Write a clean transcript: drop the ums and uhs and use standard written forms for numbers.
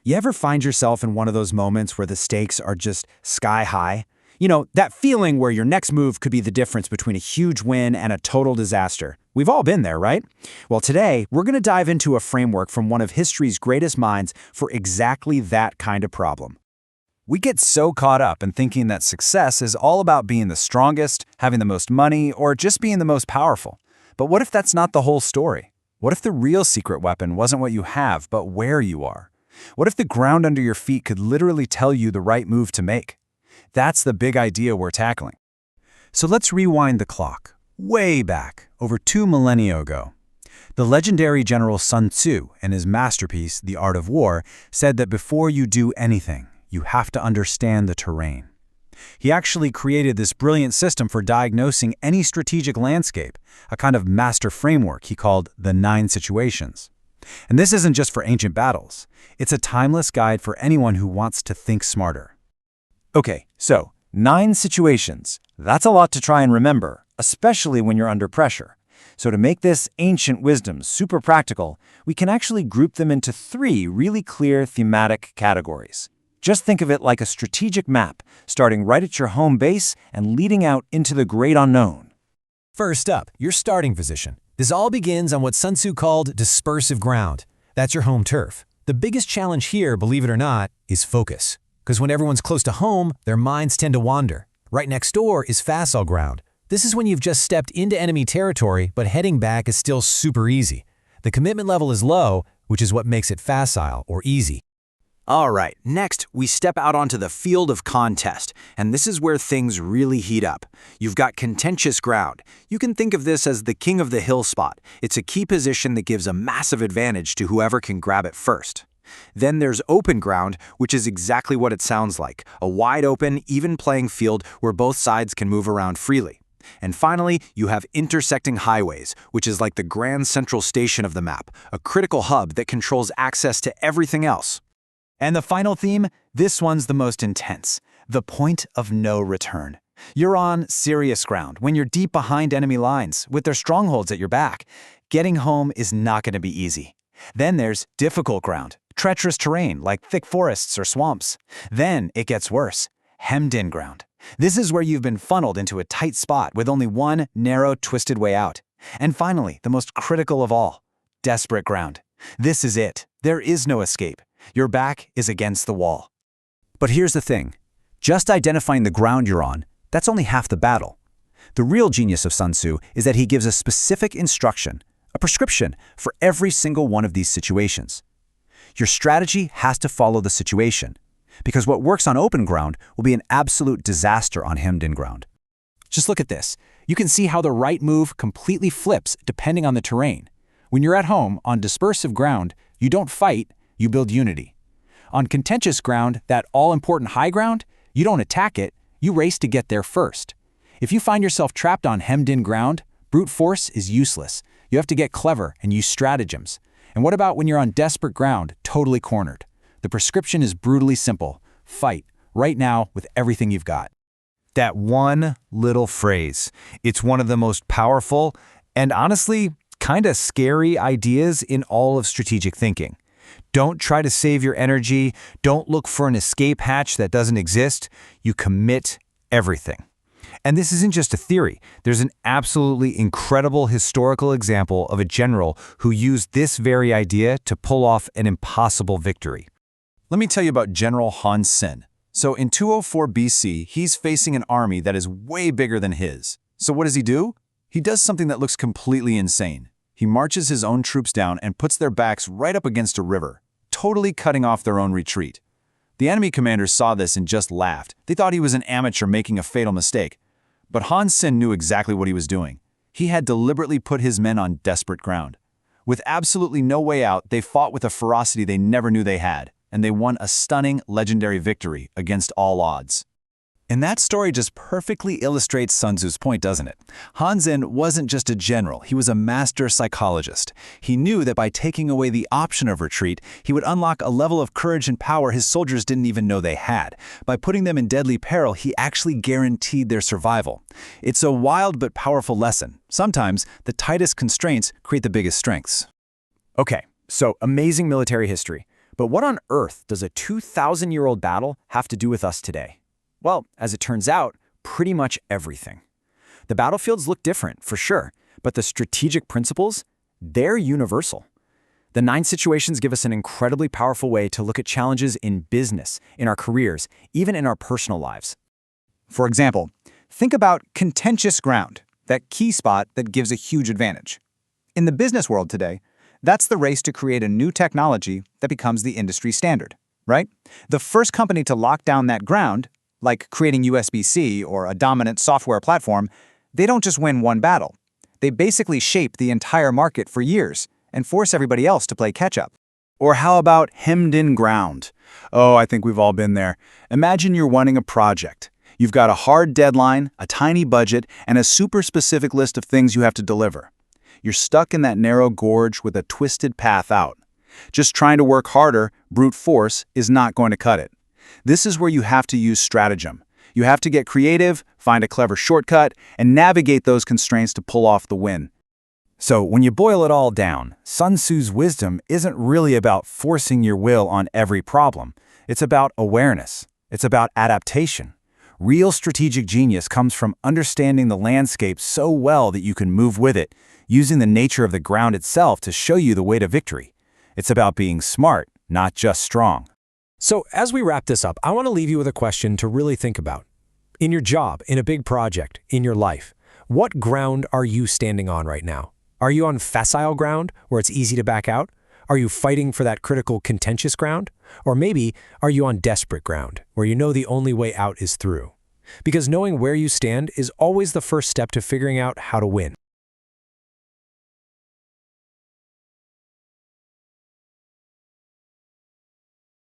You ever find yourself in one of those moments where the stakes are just sky high? You know, that feeling where your next move could be the difference between a huge win and a total disaster. We've all been there, right? Well, today, we're going to dive into a framework from one of history's greatest minds for exactly that kind of problem. We get so caught up in thinking that success is all about being the strongest, having the most money, or just being the most powerful. But what if that's not the whole story? What if the real secret weapon wasn't what you have, but where you are? What if the ground under your feet could literally tell you the right move to make? That's the big idea we're tackling. So let's rewind the clock, way back, over 2 millennia ago. The legendary general Sun Tzu, in his masterpiece, The Art of War, said that before you do anything, you have to understand the terrain. He actually created this brilliant system for diagnosing any strategic landscape, a kind of master framework he called the 9 situations. And this isn't just for ancient battles. It's a timeless guide for anyone who wants to think smarter. Okay, so 9 situations. That's a lot to try and remember, especially when you're under pressure. So to make this ancient wisdom super practical, we can actually group them into 3 really clear thematic categories. Just think of it like a strategic map, starting right at your home base and leading out into the great unknown. First up, your starting position. This all begins on what Sun Tzu called dispersive ground. That's your home turf. The biggest challenge here, believe it or not, is focus. Because when everyone's close to home, their minds tend to wander. Right next door is facile ground. This is when you've just stepped into enemy territory, but heading back is still super easy. The commitment level is low, which is what makes it facile or easy. All right, next we step out onto the field of contest, and this is where things really heat up. You've got contentious ground. You can think of this as the king of the hill spot. It's a key position that gives a massive advantage to whoever can grab it first. Then there's open ground, which is exactly what it sounds like, a wide open, even playing field where both sides can move around freely. And finally, you have intersecting highways, which is like the grand central station of the map, a critical hub that controls access to everything else. And the final theme, this one's the most intense, the point of no return. You're on serious ground when you're deep behind enemy lines with their strongholds at your back. Getting home is not going to be easy. Then there's difficult ground, treacherous terrain like thick forests or swamps. Then it gets worse, hemmed-in ground. This is where you've been funneled into a tight spot with only one narrow, twisted way out. And finally, the most critical of all, desperate ground. This is it. There is no escape. Your back is against the wall. But here's the thing. Just identifying the ground you're on, that's only half the battle. The real genius of Sun Tzu is that he gives a specific instruction, a prescription for every single one of these situations. Your strategy has to follow the situation, because what works on open ground will be an absolute disaster on hemmed-in ground. Just look at this. You can see how the right move completely flips depending on the terrain. When you're at home on dispersive ground, you don't fight, you build unity. On contentious ground, that all-important high ground, you don't attack it, you race to get there first. If you find yourself trapped on hemmed-in ground, brute force is useless. You have to get clever and use stratagems. And what about when you're on desperate ground, totally cornered? The prescription is brutally simple. Fight, right now, with everything you've got. That one little phrase, it's one of the most powerful and honestly, kind of scary ideas in all of strategic thinking. Don't try to save your energy. Don't look for an escape hatch that doesn't exist. You commit everything. And this isn't just a theory. There's an absolutely incredible historical example of a general who used this very idea to pull off an impossible victory. Let me tell you about General Sun Tzu. So in 204 BC, he's facing an army that is way bigger than his. So what does he do? He does something that looks completely insane. He marches his own troops down and puts their backs right up against a river, totally cutting off their own retreat. The enemy commanders saw this and just laughed. They thought he was an amateur making a fatal mistake. But Sun Tzu knew exactly what he was doing. He had deliberately put his men on desperate ground. With absolutely no way out, they fought with a ferocity they never knew they had, and they won a stunning, legendary victory against all odds. And that story just perfectly illustrates Sun Tzu's point, doesn't it? Sun Tzu wasn't just a general, he was a master psychologist. He knew that by taking away the option of retreat, he would unlock a level of courage and power his soldiers didn't even know they had. By putting them in deadly peril, he actually guaranteed their survival. It's a wild but powerful lesson. Sometimes, the tightest constraints create the biggest strengths. Okay, so amazing military history. But what on earth does a 2,000-year-old battle have to do with us today? Well, as it turns out, pretty much everything. The battlefields look different, for sure, but the strategic principles, they're universal. The 9 situations give us an incredibly powerful way to look at challenges in business, in our careers, even in our personal lives. For example, think about contentious ground, that key spot that gives a huge advantage. In the business world today, that's the race to create a new technology that becomes the industry standard, right? The first company to lock down that ground, like creating USB-C or a dominant software platform, they don't just win one battle. They basically shape the entire market for years and force everybody else to play catch-up. Or how about hemmed-in ground? Oh, I think we've all been there. Imagine you're running a project. You've got a hard deadline, a tiny budget, and a super specific list of things you have to deliver. You're stuck in that narrow gorge with a twisted path out. Just trying to work harder, brute force, is not going to cut it. This is where you have to use stratagem. You have to get creative, find a clever shortcut, and navigate those constraints to pull off the win. So when you boil it all down, Sun Tzu's wisdom isn't really about forcing your will on every problem. It's about awareness. It's about adaptation. Real strategic genius comes from understanding the landscape so well that you can move with it, using the nature of the ground itself to show you the way to victory. It's about being smart, not just strong. So as we wrap this up, I want to leave you with a question to really think about. In your job, in a big project, in your life, what ground are you standing on right now? Are you on facile ground, where it's easy to back out? Are you fighting for that critical, contentious ground? Or maybe, are you on desperate ground, where you know the only way out is through? Because knowing where you stand is always the first step to figuring out how to win.